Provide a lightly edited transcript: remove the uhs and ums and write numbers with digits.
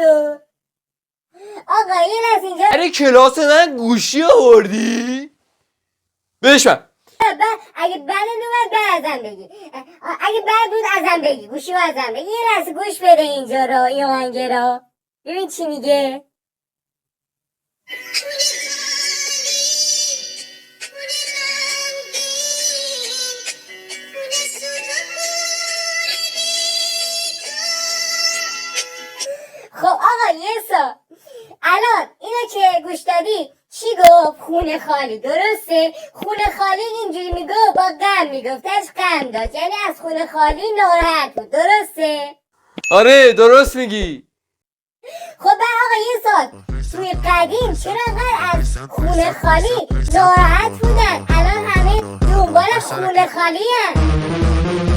شد. آقا این از اینجا برای کلاس من گوشی آوردی؟ بشم اگه بد نومد بعد ازم بگی، اگه بد بود ازم بگی، گوشی رو ازم بگی. یه لحظه گوش بده اینجا رو، این آهنگه رو ببین چی میگه. خب آقا یه سا الان اینو که گوش دادی چی گفت؟ خونه خالی، درسته؟ خونه خالی اینجوری میگفت، با غم میگفتش، غم داشت، یعنی از خونه خالی ناراحت بود، درسته؟ آره درست میگی. خب آقا یه سال توی قدیم چرا انقدر از خونه خالی ناراحت بودن؟ الان همه دنبال خونه خالی هن.